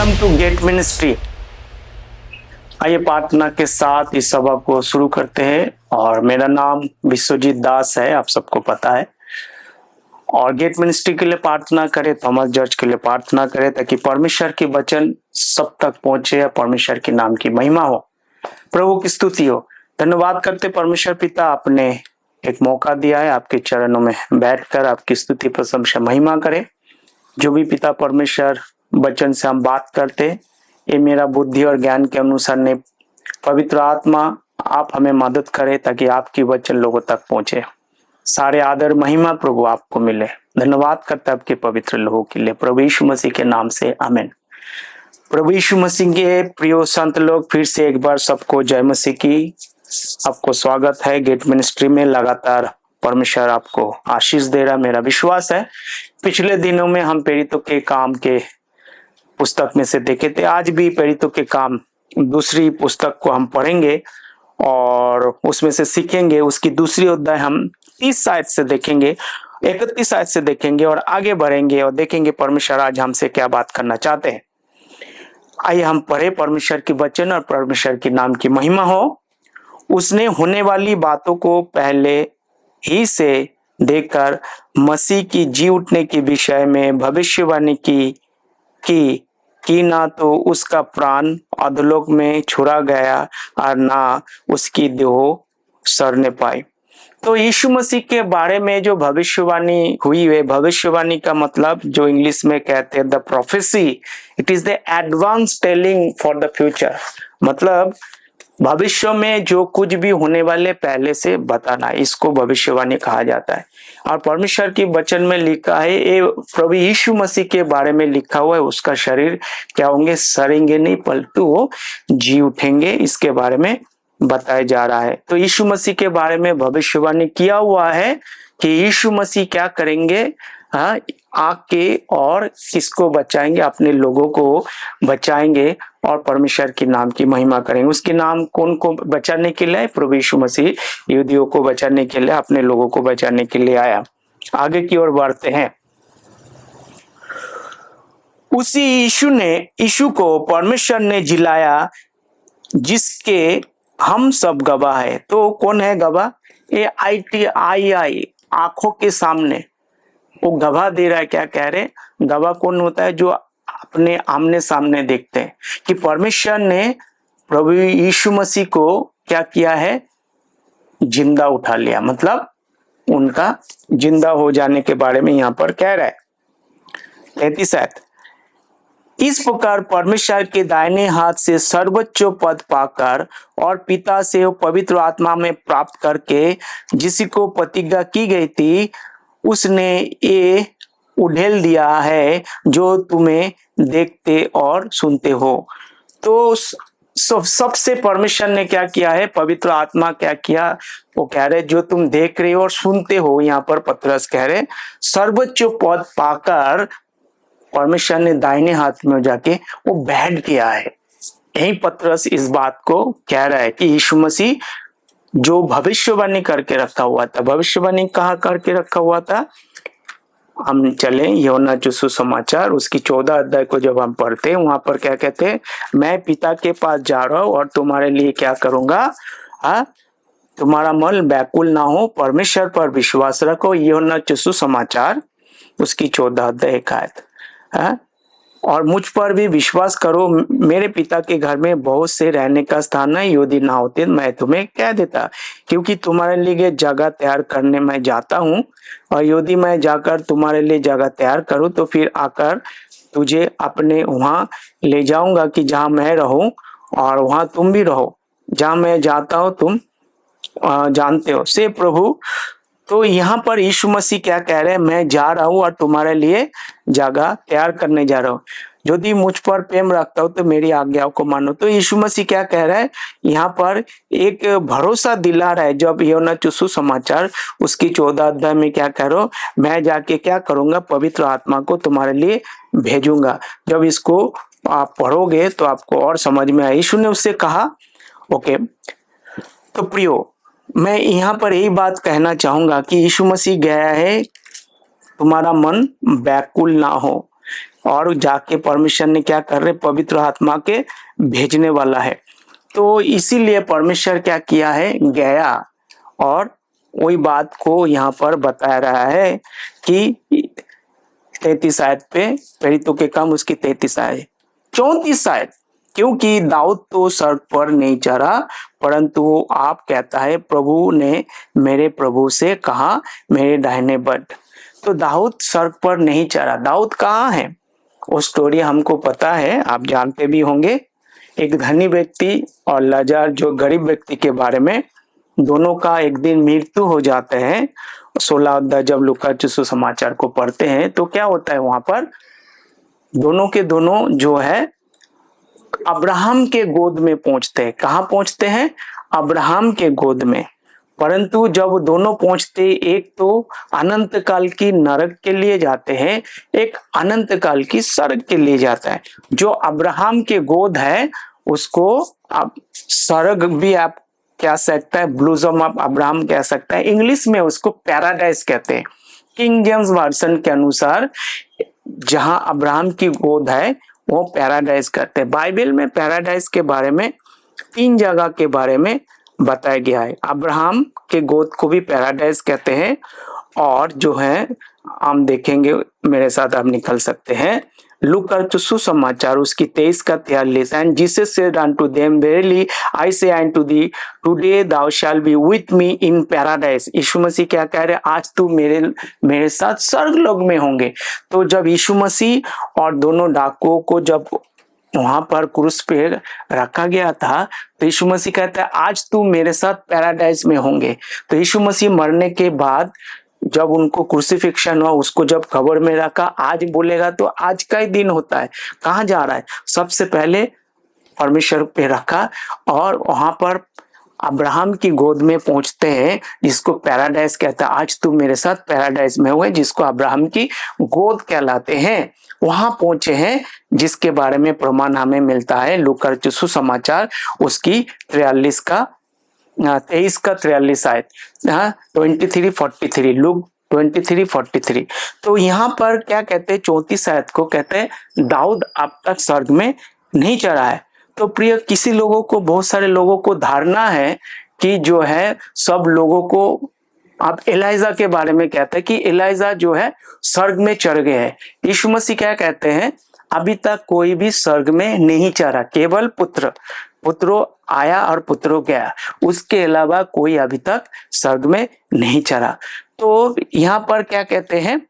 Welcome to get ministry. आइए प्रार्थना के साथ इस सभा को शुरू करते हैं। और मेरा नाम विश्वजीत दास है, आप सबको पता है। और गेट मिनिस्ट्री के लिए प्रार्थना करें, थॉमस जॉर्ज के लिए प्रार्थना करें, ताकि परमेश्वर की वचन सब तक पहुंचे और परमेश्वर के नाम की महिमा हो, प्रभु की स्तुति हो। धन्यवाद करते परमेश्वर पिता, आपने एक मौका दिया है आपके चरणों में बैठकर आपकी स्तुति प्रशंसा महिमा करें। जो भी पिता परमेश्वर वचन से हम बात करते, ये मेरा बुद्धि और ज्ञान के अनुसार नहीं, पवित्र आत्मा आप हमें मदद करें ताकि आपकी वचन लोगों तक पहुंचे। सारे आदर महिमा प्रभु आपको मिले। धन्यवाद करते आपके पवित्र लोगों के लिए, प्रभु यीशु मसीह के नाम से आमीन। प्रभु यीशु मसीह के प्रिय संत लोग, फिर से एक बार सबको जय मसीह की। आपको स्वागत है गेट मिनिस्ट्री में। लगातार परमेश्वर आपको आशीष दे रहा, मेरा विश्वास है। पिछले दिनों में हम प्रेरितों के काम के पुस्तक में से देखे थे, आज भी प्रेरितों के काम दूसरी पुस्तक को हम पढ़ेंगे और उसमें से सीखेंगे। उसकी दूसरी अध्याय हम 30 आयत से देखेंगे, 31 आयत से देखेंगे और आगे बढ़ेंगे और देखेंगे परमेश्वर आज हमसे क्या बात करना चाहते हैं। आइए हम पढ़े परमेश्वर की वचन और परमेश्वर के नाम की महिमा हो। उसने होने वाली बातों को पहले ही से देखकर मसीह की जी उठने के विषय में भविष्यवाणी की ना तो उसका प्राण अधोलोक में छुड़ा गया और ना उसकी देह सड़ने पाई। तो यीशु मसीह के बारे में जो भविष्यवाणी हुई है, भविष्यवाणी का मतलब जो इंग्लिश में कहते हैं the prophecy, it is the advance telling for the future. मतलब भविष्य में जो कुछ भी होने वाले पहले से बताना, इसको भविष्यवाणी कहा जाता है। और परमेश्वर की वचन में लिखा है, ये प्रभु यीशु मसीह के बारे में लिखा हुआ है, उसका शरीर क्या होंगे, सड़ेंगे नहीं परंतु वो जी उठेंगे, इसके बारे में बताया जा रहा है। तो यीशु मसीह के बारे में भविष्यवाणी किया हुआ है कि यीशु मसीह क्या करेंगे, आके और किसको बचाएंगे, अपने लोगों को बचाएंगे और परमेश्वर के नाम की महिमा करेंगे। उसके नाम कौन को बचाने के लिए? प्रभु यीशु मसीह यहूदियों को बचाने के लिए, अपने लोगों को बचाने के लिए आया। आगे की ओर बढ़ते हैं। उसी यीशु को परमेश्वर ने जिलाया, जिसके हम सब गवाह है। तो कौन है गवाह? AITII, आंखों के सामने वो गवाह दे रहा है। क्या कह रहे? गवाह कौन होता है? जो अपने आमने सामने देखते हैं कि परमेश्वर ने प्रभु यीशु मसीह को क्या किया है, जिंदा उठा लिया। मतलब उनका जिंदा हो जाने के बारे में यहां पर कह रहा है। 33 आयत, इस प्रकार परमेश्वर के दाहिने हाथ से सर्वोच्च पद पाकर और पिता से पवित्र आत्मा में प्राप्त करके जिसको प्रतिज्ञा की गई थी, उसने ये उड़ेल दिया है जो तुम्हें देखते और सुनते हो। तो सबसे परमेश्वर ने क्या किया है, पवित्र आत्मा क्या किया, वो कह रहे जो तुम देख रहे हो और सुनते हो। यहाँ पर पतरस कह रहे सर्वोच्च पद पाकर परमेश्वर ने दाहिने हाथ में जाके वो बैठ गया है। यही पतरस इस बात को कह रहा है कि यीशु मसीह जो भविष्यवाणी करके रखा हुआ था, भविष्यवाणी कहाँ करके रखा हुआ था? हम चले यूहन्ना जो सुसमाचार उसकी 14 अध्याय को जब हम पढ़ते हैं, वहां पर क्या कहते हैं, मैं पिता के पास जा रहा हूं और तुम्हारे लिए क्या करूंगा, तुम्हारा मन व्याकुल ना हो, परमेश्वर पर विश्वास रखो। यूहन्ना जो सुसमाचार उसकी 14 अध्याय 1 आयत। और मुझ पर भी विश्वास करो, मेरे पिता के घर में बहुत से रहने का स्थान है, यदि ना होते मैं तुम्हें कह देता, क्योंकि तुम्हारे लिए जगह तैयार करने मैं जाता हूँ। और यदि मैं जाकर तुम्हारे लिए जगह तैयार करूँ तो फिर आकर तुझे अपने वहां ले जाऊंगा कि जहां मैं रहूं और वहां तुम भी रहो। जहां मैं जाता हूं तुम जानते हो से प्रभु। तो यहाँ पर यीशु मसीह क्या कह रहे हैं, मैं जा रहा हूँ और तुम्हारे लिए जगह तैयार करने जा रहा हूँ। यदि मुझ पर प्रेम रखता हो तो मेरी आज्ञाओं को मानो। तो यीशु मसीह क्या कह रहा है, यहाँ पर एक भरोसा दिला रहा है। जब यूहन्ना सुसमाचार उसकी 14 अध्याय में क्या कह रहा हो, मैं जाके क्या करूंगा, पवित्र आत्मा को तुम्हारे लिए भेजूंगा। जब इसको आप पढ़ोगे तो आपको और समझ में आए। यीशु ने उससे कहा ओके। तो प्रियो, मैं यहाँ पर यही बात कहना चाहूंगा कि यीशु मसीह गया है, तुम्हारा मन व्याकुल ना हो। और जाके परमेश्वर ने क्या कर रहे, पवित्र आत्मा के भेजने वाला है। तो इसीलिए परमेश्वर क्या किया है, गया और वही बात को यहाँ पर बता रहा है कि 33 आयत पे, प्रेरितों के काम उसकी 33 आयत 34 आयत, क्योंकि दाऊद तो सड़क पर नहीं चढ़ा, परंतु आप कहता है प्रभु ने मेरे प्रभु से कहा मेरे दाहिने बैठ। तो दाऊद सड़क पर नहीं चढ़ा। दाऊद कहाँ है, वो स्टोरी हमको पता है, आप जानते भी होंगे। एक धनी व्यक्ति और लाजार जो गरीब व्यक्ति के बारे में, दोनों का एक दिन मृत्यु हो जाते हैं। 16 अध्याय जब लूका सुसमाचार को पढ़ते हैं तो क्या होता है, वहां पर दोनों के दोनों जो है अब्राहम के गोद में पहुंचते हैं। कहाँ पहुंचते हैं, अब्राहम के गोद में। परंतु जब दोनों पहुंचते, एक तो अनंत काल की नरक के लिए जाते हैं, एक अनंत काल की स्वर्ग के लिए जाता है। जो अब्राहम के गोद है उसको आप स्वर्ग भी आप कह सकता है, ब्लूजम ऑफ अब्राहम कह सकता है, इंग्लिश में उसको पैराडाइज कहते हैं। किंग जेम्स वर्जन के अनुसार जहां अब्राहम की गोद है वो पैराडाइज करते हैं। बाइबल में पैराडाइज के बारे में 3 जगह के बारे में बताया गया है। अब्राहम के गोद को भी पैराडाइज कहते हैं, और जो है हम देखेंगे, मेरे साथ आप निकल सकते हैं, लूका सुसमाचार उसकी 23 का 43, and Jesus said unto them verily I say unto thee today thou shalt be with me in paradise। यीशु मसीह क्या कह रहे, आज तू मेरे साथ स्वर्ग लोक में होंगे। तो जब यीशु मसीह और दोनों डाकुओं को जब वहां पर क्रूस पे रखा गया था, तो यीशु मसीह कहता है आज तू मेरे साथ पैराडाइज में होंगे। तो यीशु मसीह मरने के बाद जब उनको क्रूसिफिक्शन हुआ, उसको जब कब्र में रखा, आज बोलेगा तो आज का ही दिन होता है। कहाँ जा रहा है, सबसे पहले परमेश्वर पे रखा और वहां पर अब्राहम की गोद में पहुंचते हैं, जिसको पैराडाइज कहता है। आज तू मेरे साथ पैराडाइज में हुए, जिसको अब्राहम की गोद कहलाते हैं, वहां पहुंचे हैं, जिसके बारे में प्रमाण हमें मिलता है लूका सुसमाचार उसकी 23 का 43 आयत 23:43, लूक 23:43। तो यहाँ पर क्या कहते हैं, 34 आयत को कहते हैं दाऊद अब तक स्वर्ग में नहीं चढ़ा है। तो प्रिय, किसी लोगों को, बहुत सारे लोगों को धारणा है कि जो है सब लोगों को, आप एलाइजा के बारे में कहते हैं कि एलाइजा जो है स्वर्ग में चढ़ गए हैं। यीशु मसीह क्या कहते हैं, अभी तक कोई भी स्वर्ग में नहीं चढ़ा, केवल पुत्रो आया और पुत्रो गया, उसके अलावा कोई अभी तक स्वर्ग में नहीं चढ़ा। तो यहाँ पर क्या कहते हैं,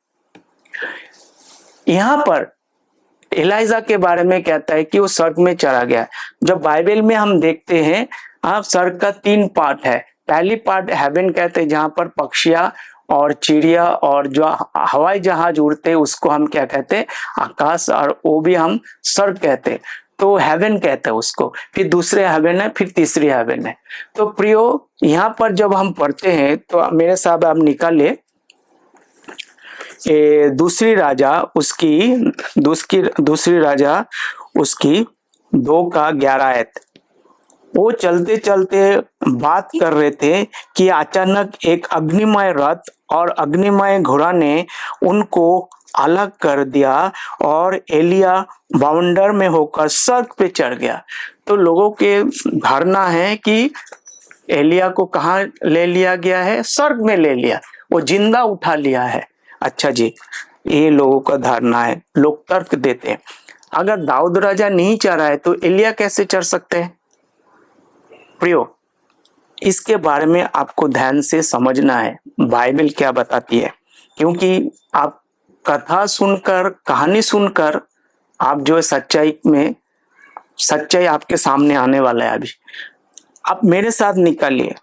यहाँ पर एलाइजा के बारे में कहता है कि वो स्वर्ग में चढ़ा गया। जब बाइबल में हम देखते हैं, आप स्वर्ग का 3 पार्ट है। पहली पार्ट हेवन कहते हैं, जहां पर पक्षियां और चिड़िया और जो हवाई जहाज उड़ते हैं उसको हम क्या कहते हैं, आकाश, और वो भी हम स्वर्ग कहते हैं। तो हेवन कहते हैं उसको। फिर दूसरे हेवन है, फिर तीसरी हेवन है। तो प्रियो, यहाँ पर जब हम पढ़ते हैं तो मेरे साहब आप निकाले दूसरी राजा उसकी 2:11 आयत। वो चलते चलते बात कर रहे थे कि अचानक एक अग्निमय रथ और अग्निमय घोड़ा ने उनको अलग कर दिया और एलिया बाउंडर में होकर स्वर्ग पे चढ़ गया। तो लोगों के धारणा है कि एलिया को कहाँ ले लिया गया है, स्वर्ग में ले लिया, वो जिंदा उठा लिया है। अच्छा जी, ये लोगों का धारणा है, लोग तर्क देते हैं। अगर दाऊद राजा नहीं चढ़ा है तो एलिया कैसे चढ़ सकते हैं? प्रियो, इसके बारे में आपको ध्यान से समझना है बाइबल क्या बताती है, क्योंकि आप कथा सुनकर, कहानी सुनकर आप जो सच्चाई आपके सामने आने वाला है। अभी आप मेरे साथ निकालिए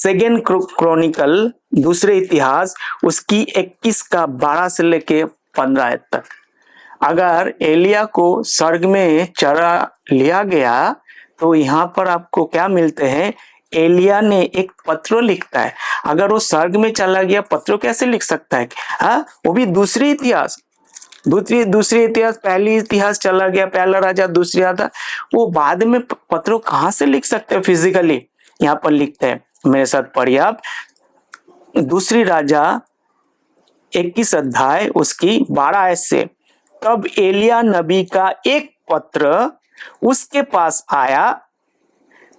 2 क्रॉनिकल, दूसरे इतिहास उसकी 21 का 12 से लेके 15 आयत तक। अगर एलिया को स्वर्ग में चढ़ा लिया गया तो यहाँ पर आपको क्या मिलते हैं, एलिया ने एक पत्र लिखता है। अगर वो स्वर्ग में चला गया, पत्र कैसे लिख सकता है? हाँ, वो भी दूसरी इतिहास, पहली इतिहास चला गया, पहला राजा, दूसरी आता, वो बाद में पत्रों कहाँ से लिख सकते हैं फिजिकली? यहाँ पर लिखते हैं, मेरे साथ पढ़िए आप, दूसरी राजा 21 अध्याय उसकी 12 आयत से, तब एलिया नबी का एक पत्र उसके पास आया,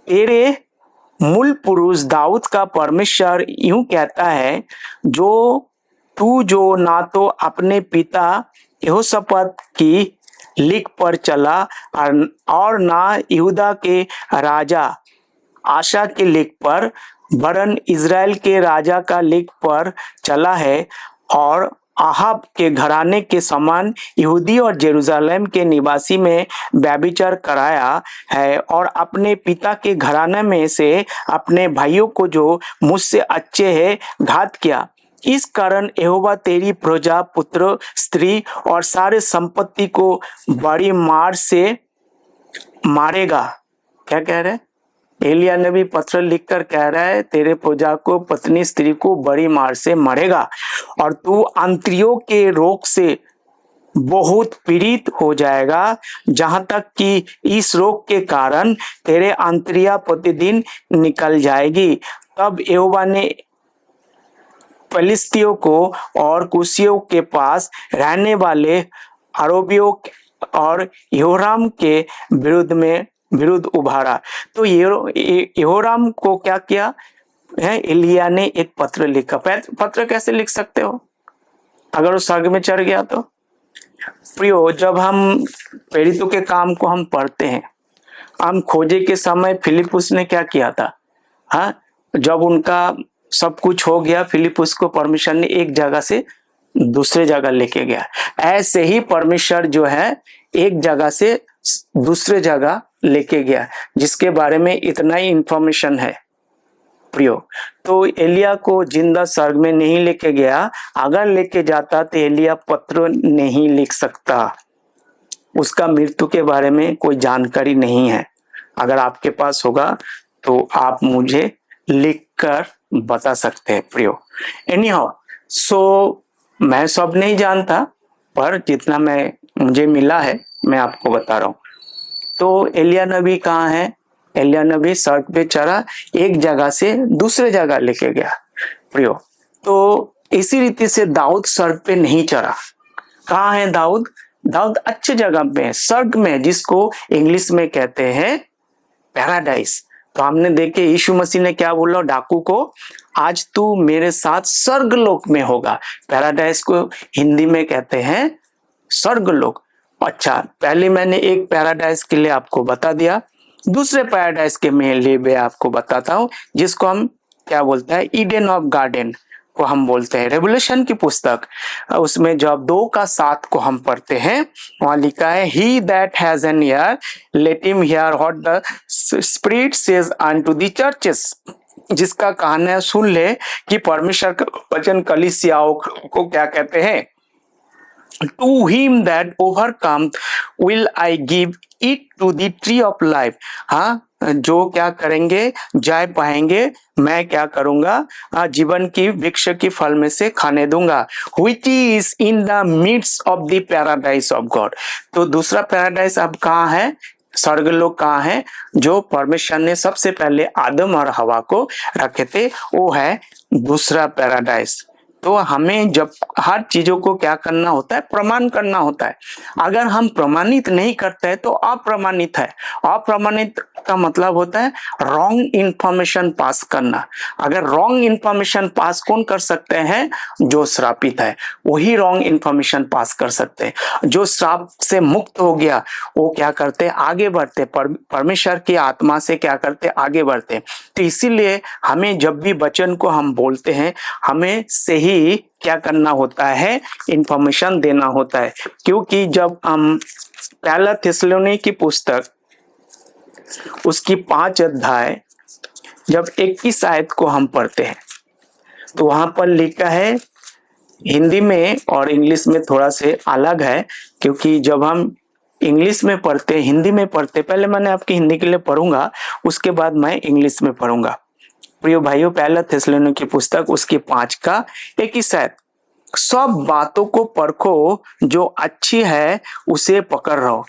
तेरे मूल पुरुष दाऊद का परमेश्वर यूं कहता है, जो ना तो अपने पिता यहोशापात की लीक पर चला और ना यहूदा के राजा आशा के लीक पर, वरन इज़राइल के राजा का लीक पर चला है, और आहाब के घराने के समान यहूदी और जेरूशलेम के निवासी में व्यभिचार कराया है, और अपने पिता के घराने में से अपने भाइयों को जो मुझसे अच्छे हैं घात किया। इस कारण यहोवा तेरी प्रजा, पुत्र, स्त्री और सारे संपत्ति को बड़ी मार से मारेगा। क्या कह रहे हैं? एलिया नबी पत्र लिखकर कह रहा है, तेरे प्रजा को, पत्नी, स्त्री को बड़ी मार से मरेगा, और तू आंत्रियों के रोग से बहुत पीड़ित हो जाएगा, जहां तक कि इस रोग के कारण तेरे आंतरिया प्रतिदिन निकल जाएगी। तब यहोवा ने फलिस्तियों को और कुशियों के पास रहने वाले अरबियों और यहोराम के विरुद्ध उभारा। तो यहोराम को क्या किया है? एलिया ने एक पत्र लिखा। पत्र कैसे लिख सकते हो अगर वो स्वर्ग में चढ़ गया तो? प्रियो, जब हम प्रेरितों के काम को हम पढ़ते हैं, हम खोजे के समय फिलिपुस ने क्या किया था? हाँ, जब उनका सब कुछ हो गया, फिलिपुस को परमेश्वर ने एक जगह से दूसरे जगह लेके गया। ऐसे ही परमेश्वर जो है एक जगह से दूसरे जगह लेके गया, जिसके बारे में इतना ही इंफॉर्मेशन है प्रियो। तो एलिया को जिंदा स्वर्ग में नहीं लेके गया। अगर लेके जाता तो एलिया पत्र नहीं लिख सकता, उसका मृत्यु के बारे में कोई जानकारी नहीं है। अगर आपके पास होगा तो आप मुझे लिखकर बता सकते हैं प्रियो। एनीहाउ, सो मैं सब नहीं जानता, पर जितना मुझे मिला है मैं आपको बता रहा हूँ। तो एलिया नबी कहाँ है? एलिया नबी स्वर्ग पे चढ़ा, एक जगह से दूसरे जगह लेके गया प्रियो। तो इसी रीति से दाऊद स्वर्ग पे नहीं चढ़ा। कहाँ है दाऊद? दाऊद अच्छी जगह पे है, स्वर्ग में, जिसको इंग्लिश में कहते हैं पैराडाइस। तो हमने देखे यीशु मसीह ने क्या बोला डाकू को, आज तू मेरे साथ स्वर्गलोक में होगा। पैराडाइस को हिंदी में कहते हैं स्वर्गलोक। अच्छा, पहले मैंने एक पैराडाइस के लिए आपको बता दिया, दूसरे पैराडाइस के लिए मैं आपको बताता हूँ, जिसको हम क्या बोलते हैं, ईडन ऑफ गार्डन को हम बोलते हैं। रेवल्यूशन की पुस्तक, उसमें जब 2:7 को हम पढ़ते हैं, वहां लिखा है, he that has an ear let him hear what the spirit says unto the churches. जिसका कहना है सुन ले कि परमेश्वर का वचन कलीसियाओं को क्या कहते हैं। To him that overcome will I give it to the tree of life। हाँ, जो क्या करेंगे, जय पाएंगे, मैं क्या करूंगा, जीवन की वृक्ष की फल में से खाने दूंगा। Which is in the midst of the paradise of God। तो दूसरा पैराडाइस अब कहाँ है? स्वर्गलोक कहाँ है? जो परमेश्वर ने सबसे पहले आदम और हवा को रखे थे, वो है दूसरा पैराडाइस। तो हमें जब हर चीजों को क्या करना होता है, प्रमाण करना होता है। अगर हम प्रमाणित नहीं करते हैं तो अप्रमाणित है। अप्रमाणित का मतलब होता है रॉन्ग इंफॉर्मेशन पास करना। अगर रॉन्ग इंफॉर्मेशन पास कौन कर सकते हैं? जो श्रापित है, वही रॉन्ग इंफॉर्मेशन पास कर सकते हैं। जो श्राप से मुक्त हो गया वो क्या करते? आगे बढ़ते, परमेश्वर की आत्मा से क्या करते? आगे बढ़ते। तो इसीलिए हमें जब भी वचन को हम बोलते हैं, हमें सही क्या करना होता है? इंफॉर्मेशन देना होता है। क्योंकि जब हम पहला थिस्सलुनी की पुस्तक उसकी 5 अध्याय जब 21 आयत को हम पढ़ते हैं, तो वहां पर लिखा है, हिंदी में और इंग्लिश में थोड़ा से अलग है, क्योंकि जब हम इंग्लिश में पढ़ते, हिंदी में पढ़ते, पहले मैंने आपकी हिंदी के लिए पढ़ूंगा, उसके बाद मैं इंग्लिश में पढ़ूंगा। प्रिय भाइयों, पहला थिस्सलुनी की पुस्तक उसकी 5 का 21 आयत, सब बातों को परखो, जो अच्छी है उसे पकड़ रहो।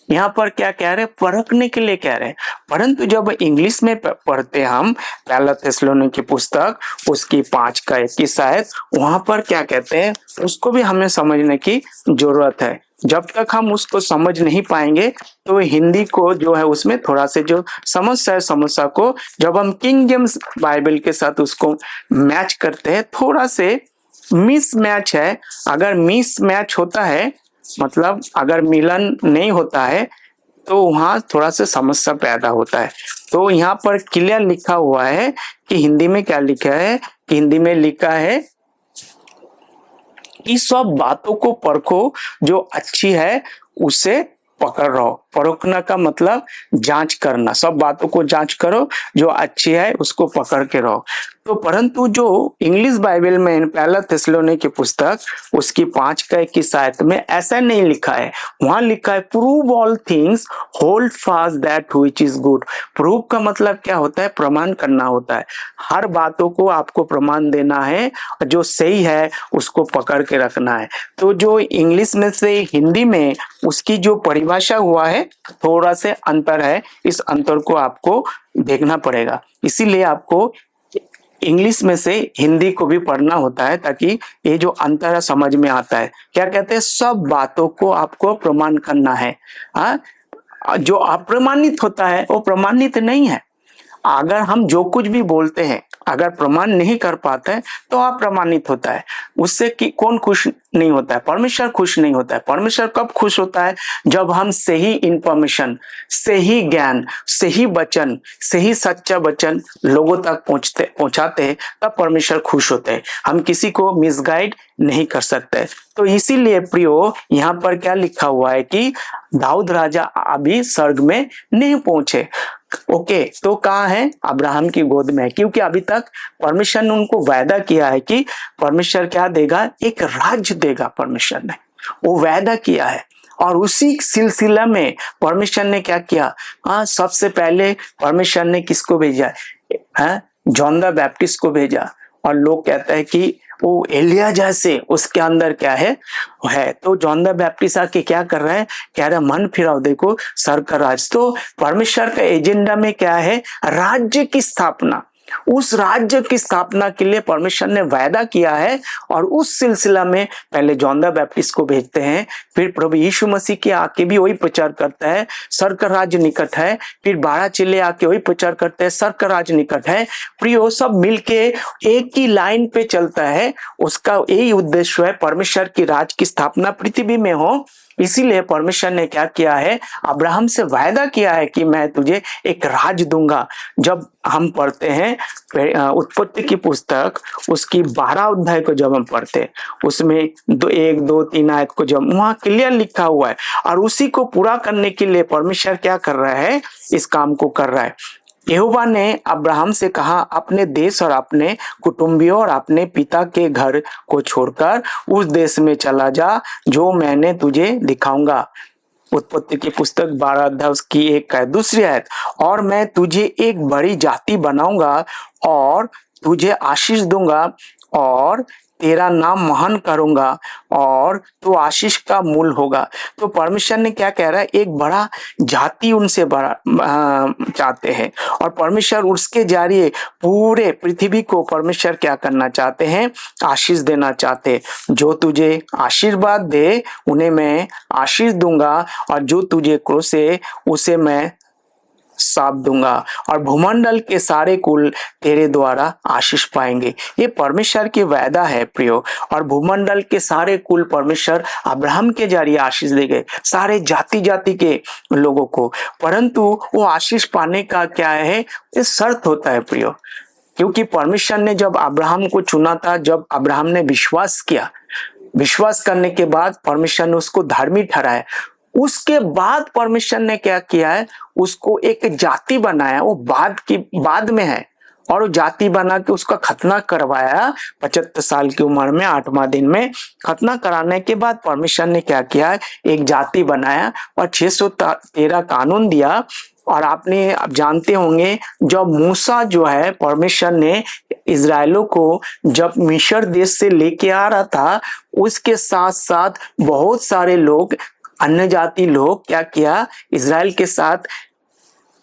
यहाँ पर क्या कह रहे हैं, परखने के लिए कह रहे हैं। परंतु जब इंग्लिश में पढ़ते हम पहला थिस्सलुनीके की पुस्तक उसकी 5 का 21 आयत, वहां पर क्या कहते हैं उसको भी हमें समझने की जरूरत है। जब तक हम उसको समझ नहीं पाएंगे तो हिंदी को जो है उसमें थोड़ा से जो समस्या है, समस्या को जब हम किंग जेम्स बाइबल के साथ उसको मैच करते हैं, थोड़ा से मिस मैच है। अगर मिस मैच होता है मतलब अगर मिलन नहीं होता है तो वहां थोड़ा सा समस्या पैदा होता है। तो यहाँ पर क्लियर लिखा हुआ है कि हिंदी में क्या लिखा है, कि हिंदी में लिखा है कि सब बातों को परखो, जो अच्छी है उसे पकड़ रहो। परखना का मतलब जांच करना, सब बातों को जांच करो, जो अच्छी है उसको पकड़ के रहो। तो परंतु जो इंग्लिश बाइबल में पहला थिस्सलुनीके की पुस्तक उसकी 5 का 21 आयत में ऐसा नहीं लिखा है। वहां लिखा है prove all things, hold fast that which is good. Prove का मतलब क्या होता है, प्रमाण करना होता है। हर बातों को आपको प्रमाण देना है, जो सही है उसको पकड़ के रखना है। तो जो इंग्लिश में से हिंदी में उसकी जो परिभाषा हुआ है थोड़ा से अंतर है, इस अंतर को आपको देखना पड़ेगा। इसीलिए आपको इंग्लिश में से हिंदी को भी पढ़ना होता है ताकि ये जो अंतर है समझ में आता है। क्या कहते हैं, सब बातों को आपको प्रमाण करना है। हाँ, जो अप्रमाणित होता है वो प्रमाणित नहीं है। अगर हम जो कुछ भी बोलते हैं अगर प्रमाण नहीं कर पाते हैं तो अप्रमाणित होता है। उससे कि कौन खुश नहीं होता है, परमेश्वर खुश नहीं होता है। परमेश्वर कब खुश होता है, जब हम सही इंफॉर्मेशन, सही ज्ञान, सही वचन, सही सच्चा वचन लोगों तक पहुंचाते हैं, तब परमेश्वर खुश होते हैं। हम किसी को मिसगाइड नहीं कर सकते। तो इसीलिए प्रियो यहाँ पर क्या लिखा हुआ है कि दाऊद राजा अभी स्वर्ग में नहीं पहुंचे। ओके, तो कहाँ है, अब्राहम की गोद में, क्योंकि अभी तक परमेश्वर ने उनको वायदा किया है कि परमेश्वर क्या देगा, एक राज्य देगा। परमेश्वर ने वो वायदा किया है और उसी सिलसिला में परमेश्वर ने क्या किया, सबसे पहले परमेश्वर ने किसको भेजा है, जॉन द बैप्टिस्ट को भेजा। और लोग कहते हैं कि वो एलिया जैसे उसके अंदर क्या है तो जॉन द बैप्टिस्ट आके क्या कर रहा है, कह रहा है मन फिराओ, देखो सर का राज। तो परमेश्वर का एजेंडा में क्या है, राज्य की स्थापना। उस राज्य की स्थापना के लिए परमेश्वर ने वायदा किया है और उस सिलसिला में पहले जॉन द बैप्टिस्ट को भेजते हैं, फिर प्रभु यीशु मसीह के आके भी वही प्रचार करता है स्वर्ग का राज्य निकट है। फिर 12 चेले आके वही प्रचार करते हैं स्वर्ग का राज्य निकट है। प्रियो, सब मिलके एक ही लाइन पे चलता है। उसका यही उद्देश्य है, परमेश्वर की राज की स्थापना पृथ्वी में हो। इसीलिए परमेश्वर ने क्या किया है, अब्राहम से वायदा किया है कि मैं तुझे एक राज दूंगा। जब हम पढ़ते हैं उत्पत्ति की पुस्तक उसकी 12 अध्याय को जब हम पढ़ते उसमें 1, 2, 3 आयत को जब वहां क्लियर लिखा हुआ है और उसी को पूरा करने के लिए परमेश्वर क्या कर रहा है, इस काम को कर रहा है। यहोवा ने अब्राहम से कहा, अपने देश और अपने कुटुंबियों और अपने पिता के घर को छोड़कर उस देश में चला जा जो मैंने तुझे दिखाऊंगा। उत्पत्ति की पुस्तक 12 अध्याय उसकी 1 का दूसरी आयत, और मैं तुझे एक बड़ी जाति बनाऊंगा और तुझे आशीष दूंगा और तेरा नाम महान करूंगा और तू आशीष का मूल होगा। तो परमेश्वर ने क्या कह रहा है, एक बड़ा जाति उनसे बड़ा चाहते हैं और परमेश्वर उसके जरिए पूरे पृथ्वी को परमेश्वर क्या करना चाहते हैं, आशीष देना चाहते। जो तुझे आशीर्वाद दे उन्हें मैं आशीष दूंगा और जो तुझे कोसे उसे मैं साप दूंगा और भूमंडल के सारे कुल तेरे द्वारा आशीष पाएंगे। ये परमेश्वर की वायदा है प्रियो। और भूमंडल के सारे कुल परमेश्वर अब्राहम के जरिए आशीष देंगे, सारे जाति जाति के लोगों को। परंतु वो आशीष पाने का क्या है, ये शर्त होता है प्रियो। क्योंकि परमेश्वर ने जब अब्राहम को चुना था, जब अब्राहम ने विश्वास किया, विश्वास करने के बाद परमेश्वर ने उसको धार्मिक ठहराया। उसके बाद परमेश्वर ने क्या किया है, उसको एक जाति बनाया। वो बाद में है और वो जाति बना के उसका खतना करवाया 75 साल की उम्र में 8वां दिन में। खतना कराने के बाद परमेश्वर ने क्या किया है, एक जाति बनाया और 613 कानून दिया। और आपने अब जानते होंगे जब मूसा जो है, परमेश्वर ने इजराइलों को जब मिस्र देश से लेके आ रहा था, उसके साथ साथ बहुत सारे लोग अन्य जाति लोग क्या किया, इज़राइल के साथ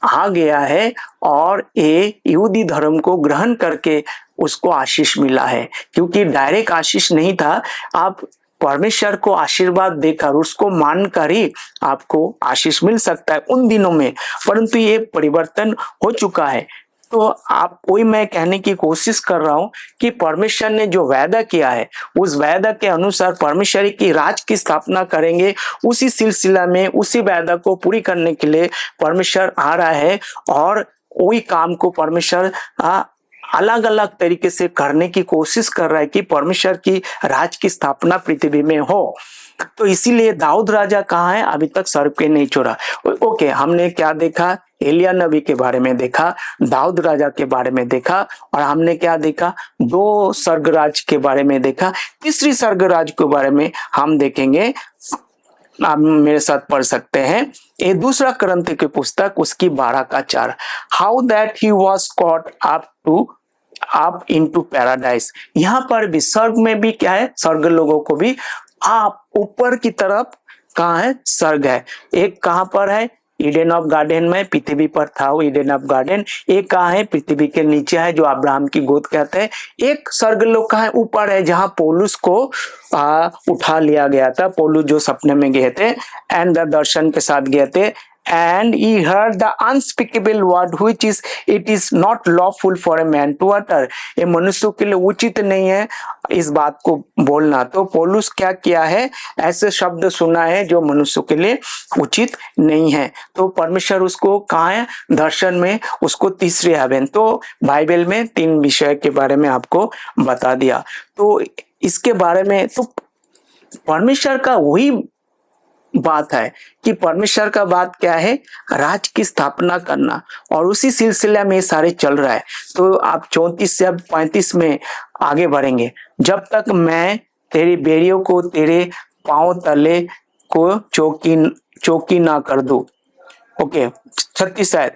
आ गया है और ये यहूदी धर्म को ग्रहण करके उसको आशीष मिला है। क्योंकि डायरेक्ट आशीष नहीं था, आप परमेश्वर को आशीर्वाद देकर उसको मानकर ही आपको आशीष मिल सकता है उन दिनों में, परंतु ये परिवर्तन हो चुका है। तो आप वही मैं कहने की कोशिश कर रहा हूं कि परमेश्वर ने जो वायदा किया है उस वायदा के अनुसार परमेश्वर की राज की स्थापना करेंगे। उसी सिलसिला में उसी वायदा को पूरी करने के लिए परमेश्वर आ रहा है और वही काम को परमेश्वर अलग अलग तरीके से करने की कोशिश कर रहा है कि परमेश्वर की राज की स्थापना पृथ्वी में हो। तो इसीलिए दाऊद राजा कहाँ है, अभी तक सर्प के नहीं छोड़ा। ओके, हमने क्या देखा, एलिया नबी के बारे में देखा, दाऊद राजा के बारे में देखा, और हमने क्या देखा, 2 स्वर्गराज के बारे में देखा। तीसरी स्वर्गराज के बारे में हम देखेंगे, आप मेरे साथ पढ़ सकते हैं। ये दूसरा क्रंथ की पुस्तक उसकी 12 का 4, how that he was caught up into paradise. यहाँ पर भी स्वर्ग में भी क्या है, स्वर्ग लोगों को भी आप ऊपर की तरफ कहाँ है, स्वर्ग है। एक कहाँ पर है, ईडन ऑफ गार्डन में, पृथ्वी पर था वो ईडन ऑफ गार्डन। एक कहाँ है, पृथ्वी के नीचे है, जो अब्राहम की गोद कहते हैं। एक स्वर्ग लोग कहाँ है, ऊपर है, जहां पौलुस को उठा लिया गया था। पौलुस जो सपने में गए थे एंड द दर्शन के साथ गए थे, and he heard the unspeakable word which is it is not lawful for a man to utter। ये मनुष्य के लिए उचित नहीं है इस बात को बोलना। तो पौलुस क्या किया है, ऐसे शब्द सुना है जो मनुष्य के लिए उचित नहीं है। तो परमेश्वर उसको कहाँ है, दर्शन में उसको तीसरे हेवन। तो बाइबल में 3 विषय के बारे में आपको बता दिया। तो इसके बारे में तो परमेश्वर का वही बात है कि परमेश्वर का बात क्या है, राज की स्थापना करना, और उसी सिलसिले में सारे चल रहा है। तो आप 34 से 35 में आगे बढ़ेंगे। जब तक मैं तेरी बेरियों को तेरे पांव तले को चौकी ना कर दूं। ओके, 36 है,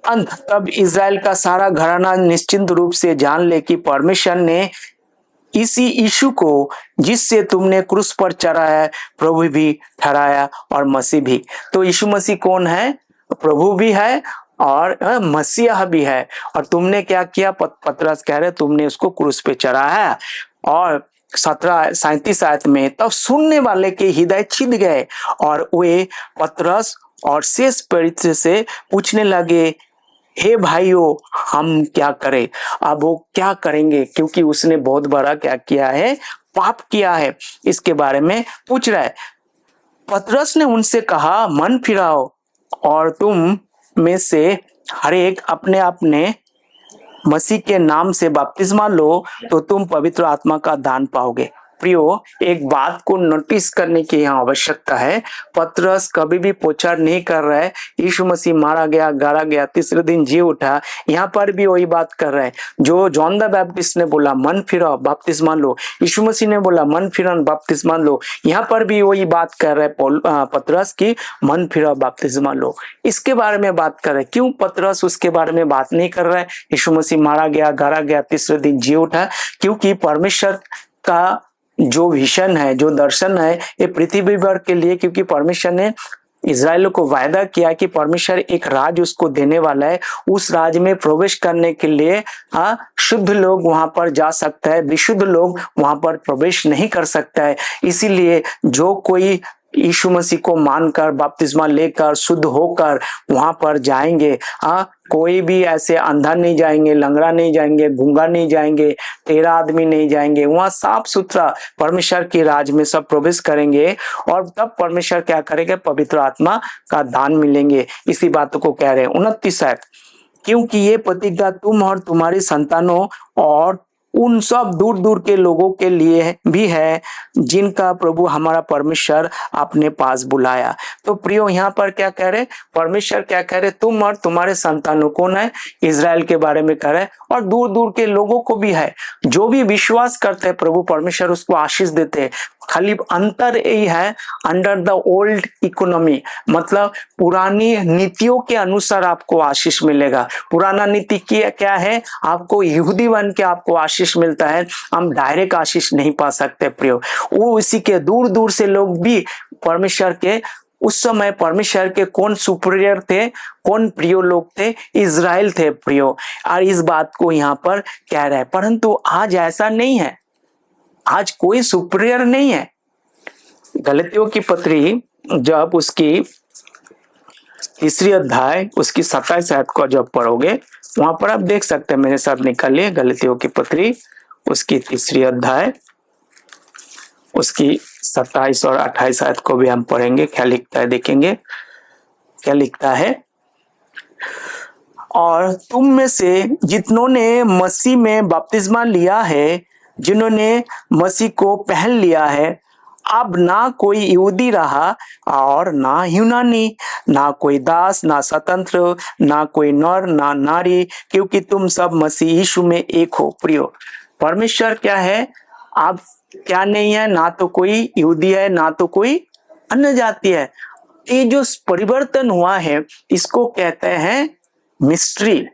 अंत तब इज़राइल का सारा घराना निश्चिंत रूप से जान ले कि परमेश्वर ने इसी यीशु को जिससे तुमने क्रूस पर चढ़ाया प्रभु भी ठहराया और मसीह भी। तो यीशु मसीह कौन है, प्रभु भी है और मसीहा भी है। और तुमने क्या किया, पतरस कह रहे तुमने उसको क्रूस पे चढ़ाया। और 37 आयत में, तब सुनने वाले के हृदय छिद गए और वे पतरस और शेष प्रेरित से पूछने लगे, हे भाइयों हम क्या करें। अब वो क्या करेंगे, क्योंकि उसने बहुत बड़ा क्या किया है, पाप किया है, इसके बारे में पूछ रहा है। पतरस ने उनसे कहा, मन फिराओ और तुम में से हर एक अपने अपने मसीह के नाम से बपतिस्मा लो तो तुम पवित्र आत्मा का दान पाओगे। प्रियो, एक बात को नोटिस करने की यहाँ आवश्यकता है। पतरस कभी भी प्रचार नहीं कर रहा है यीशु मसीह मारा गया, गाड़ा गया, तीसरे दिन जी उठा। यहाँ पर भी वही बात कर रहा है जो जॉन द बैप्टिस्ट ने बोला, मन फिरो बपतिस्मा लो। यीशु मसीह ने बोला मन फिरो बपतिस्मा लो। यहाँ पर भी वही बात कर रहा है पतरस की, मन फिरो बपतिस्मा लो। इसके बारे में बात कर रहे हैं। क्यों पतरस उसके बारे में बात नहीं कर रहा है, यीशु मसीह मारा गया, गाड़ा गया, तीसरे दिन जी उठा? क्योंकि परमेश्वर का जो विजन है, जो दर्शन है, ये पृथ्वी भर के लिए, क्योंकि परमेश्वर ने इज़राइल को वायदा किया कि परमेश्वर एक राज उसको देने वाला है। उस राज में प्रवेश करने के लिए शुद्ध लोग वहां पर जा सकता है, विशुद्ध लोग वहां पर प्रवेश नहीं कर सकता है। इसीलिए जो कोई यीशु मसीह को मानकर बपतिस्मा लेकर शुद्ध होकर वहां पर जाएंगे, कोई भी ऐसे अंधा नहीं जाएंगे, लंगड़ा नहीं जाएंगे, गूंगा नहीं जाएंगे, टेढ़ा आदमी नहीं जाएंगे। वहां साफ सुथरा परमेश्वर के राज में सब प्रवेश करेंगे और तब परमेश्वर क्या करेंगे, पवित्र आत्मा का दान मिलेंगे। इसी बात को कह रहे हैं। 29 है, क्योंकि ये प्रतिज्ञा तुम और तुम्हारी संतानों और उन सब दूर दूर के लोगों के लिए भी है जिनका प्रभु हमारा परमेश्वर अपने पास बुलाया। तो प्रियो, यहाँ पर क्या कह रहे, परमेश्वर क्या कह रहे, तुम और तुम्हारे संतानों, कौन है, इज़राइल के बारे में कह रहे, और दूर दूर के लोगों को भी है। जो भी विश्वास करते हैं प्रभु परमेश्वर उसको आशीष देते हैं। खाली अंतर यही है, अंडर द ओल्ड इकोनॉमी, मतलब पुरानी नीतियों के अनुसार आपको आशीष मिलेगा। पुराना नीति क्या है, आपको यहूदी बन के आपको आशीष मिलता है, हम डायरेक्ट आशीष नहीं पा सकते प्रियो। वो इसी के दूर दूर से लोग भी परमेश्वर के, उस समय परमेश्वर के कौन सुपीरियर थे, कौन प्रियो लोग थे, इज़राइल थे प्रियो। और इस बात को यहाँ पर कह रहे हैं, परंतु आज ऐसा नहीं है, आज कोई सुपीरियर नहीं है। गलतियों की पत्री जब उसकी तीसरी अध्याय उसकी 27 आयत को जब पढ़ोगे, वहां पर आप देख सकते हैं, मेरे साथ निकालिए गलतियों की पत्री उसकी तीसरी अध्याय उसकी 27 और 28 आयत को भी हम पढ़ेंगे। क्या लिखता है देखेंगे, क्या लिखता है। और तुम में से जितनों ने मसीह में बपतिस्मा लिया है, जिन्होंने मसीह को पहन लिया है, अब ना कोई यहूदी रहा और ना यूनानी, ना कोई दास ना स्वतंत्र, ना कोई नर ना नारी, क्योंकि तुम सब मसीह यीशु में एक हो प्रियो। परमेश्वर क्या है, आप क्या नहीं है, ना तो कोई यहूदी है ना तो कोई अन्य जाति है। ये जो परिवर्तन हुआ है इसको कहते हैं मिस्ट्री।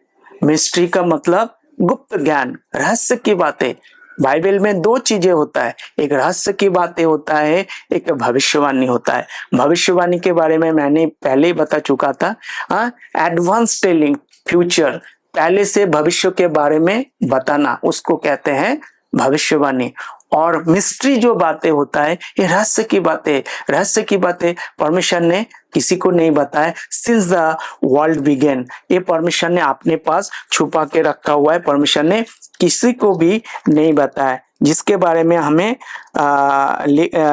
मिस्ट्री का मतलब गुप्त ज्ञान, रहस्य की बातें। बाइबल में दो चीजें होता है, एक रहस्य की बातें होता है, एक भविष्यवाणी होता है। भविष्यवाणी के बारे में मैंने पहले ही बता चुका था, एडवांस टेलिंग फ्यूचर, पहले से भविष्य के बारे में बताना, उसको कहते हैं भविष्यवाणी। और मिस्ट्री जो बातें होता है, ये रहस्य की बातें। रहस्य की बातें परमेश्वर ने किसी को नहीं बताया सिंस द वर्ल्ड बिगेन। ये परमेश्वर ने अपने पास छुपा के रखा हुआ है, परमेश्वर ने किसी को भी नहीं बताया। जिसके बारे में हमें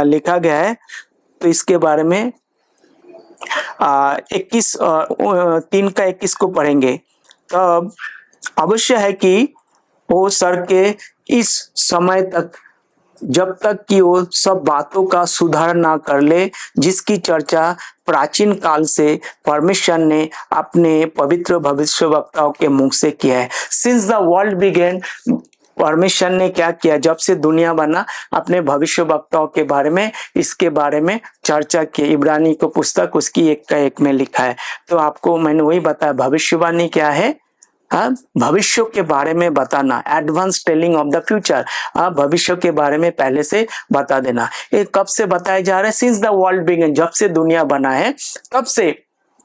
लिखा गया है, तो इसके बारे में 3:21 को पढ़ेंगे, तब अवश्य है कि वो सर के इस समय तक, जब तक कि वो सब बातों का सुधार ना कर ले, जिसकी चर्चा प्राचीन काल से परमेश्वर ने अपने पवित्र भविष्यवक्ताओं के मुख से किया है। सिंस द वर्ल्ड बिगेन, परमेश्वर ने क्या किया, जब से दुनिया बना, अपने भविष्यवक्ताओं के बारे में, इसके बारे में चर्चा की। इब्रानी को पुस्तक उसकी 1:1 में लिखा है। तो आपको मैंने वही बताया, भविष्यवाणी क्या है, भविष्य के बारे में बताना, advance telling of the future, भविष्य के बारे में पहले से बता देना। ये कब से बताया जा रहा है, सिंस द वर्ल्ड बिगन, जब से दुनिया बना है तब से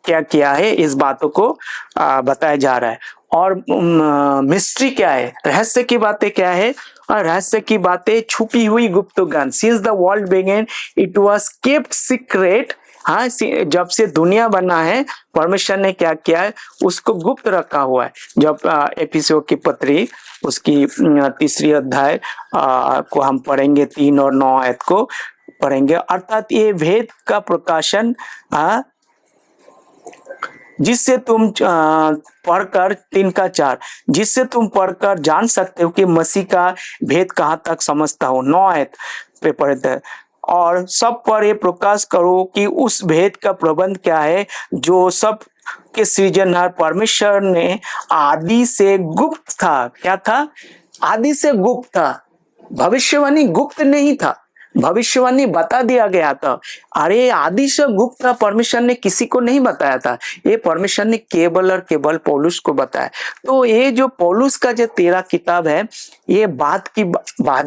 क्या किया है, इस बातों को बताया जा रहा है। और मिस्ट्री क्या है, रहस्य की बातें क्या है, और रहस्य की बातें छुपी हुई गुप्त ज्ञान। Since the world began it was kept secret, जब से दुनिया बना है परमेश्वर ने क्या किया है, उसको गुप्त रखा हुआ है। जब एफिसियों की पत्री उसकी तीसरी अध्याय को हम पढ़ेंगे, 3 और 9 आयत को पढ़ेंगे, अर्थात ये भेद का प्रकाशन जिससे तुम पढ़कर 3:4, जिससे तुम पढ़कर जान सकते हो कि मसीह का भेद कहाँ तक समझता हो। 9 आयत पे पढ़ते हैं, और सब पर ये प्रकाश करो कि उस भेद का प्रबंध क्या है, जो सब के सृजनहार परमेश्वर ने आदि से गुप्त था। क्या था, आदि से गुप्त था। भविष्यवाणी गुप्त नहीं था, भविष्यवाणी बता दिया गया था। अरे आदि से गुप्त था, परमेश्वर ने किसी को नहीं बताया था, ये परमेश्वर ने केवल और केवल पौलुस को बताया। तो ये जो पौलुस का जो 13 किताब है, ये बाद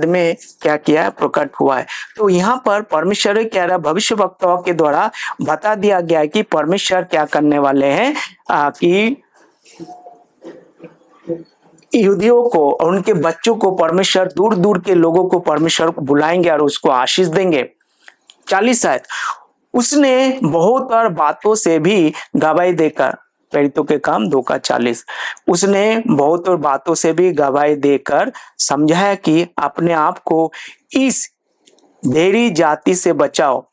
में क्या किया है, प्रकट हुआ है। तो यहाँ पर परमेश्वर कह रहा, भविष्यवक्ताओं के द्वारा बता दिया गया है कि परमेश्वर क्या करने वाले हैं, कि यहूदियों को और उनके बच्चों को परमेश्वर, दूर दूर के लोगों को परमेश्वर को बुलाएंगे और उसको आशीष देंगे। 40 आयत, उसने बहुत और बातों से भी गवाही देकर, प्रेरितों के काम 2:40, उसने बहुत और बातों से भी गवाही देकर समझाया कि अपने आप को इस भेड़ी जाति से बचाओ।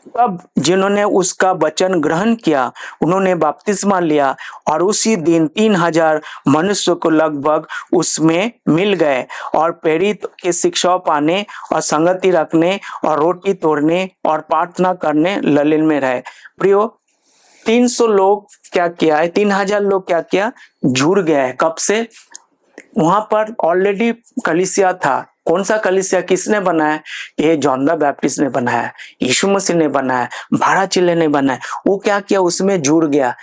तब जिन्होंने उसका वचन ग्रहण किया, उन्होंने बपतिस्मा लिया, और उसी दिन 3000 मनुष्य को लगभग उसमें मिल गए, और प्रेरित के शिक्षा पाने और संगति रखने और रोटी तोड़ने और प्रार्थना करने ललिन में रहे। प्रियो, 300 लोग क्या किया है, 3000 लोग क्या किया, जुड़ गए। कब से, वहां पर ऑलरेडी कलीसिया था, कौन सा कलीसिया किसने बनाया? ये जॉन द बैप्टिस्ट ने बनाया, यीशु मसीह ने बनाया, भाड़ा चिल्ले ने बनाया। वो क्या किया? उसमें जुड़ गया।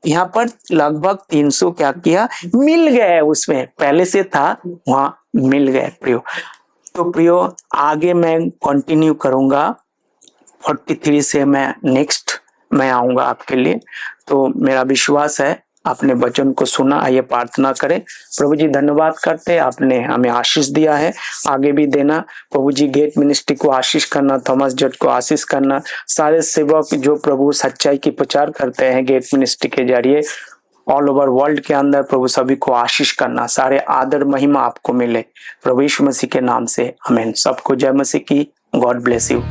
यहाँ पर लगभग 300 क्या किया? मिल गए, उसमें पहले से था वहां मिल गए प्रियो। तो प्रियो आगे मैं कंटिन्यू करूंगा, 43 से मैं नेक्स्ट मैं आऊंगा आपके लिए। तो मेरा विश्वास है आपने वचन को सुना। आइए प्रार्थना करें। प्रभु जी धन्यवाद करते हैं, आपने हमें आशीष दिया है, आगे भी देना। प्रभु जी गेट मिनिस्ट्री को आशीष करना, थॉमस जट को आशीष करना, सारे सेवक जो प्रभु सच्चाई की प्रचार करते हैं गेट मिनिस्ट्री के जरिए ऑल ओवर वर्ल्ड के अंदर, प्रभु सभी को आशीष करना। सारे आदर महिमा आपको मिले प्रभु यीशु मसीह के नाम से, आमीन। सबको जय मसीह की। God bless you.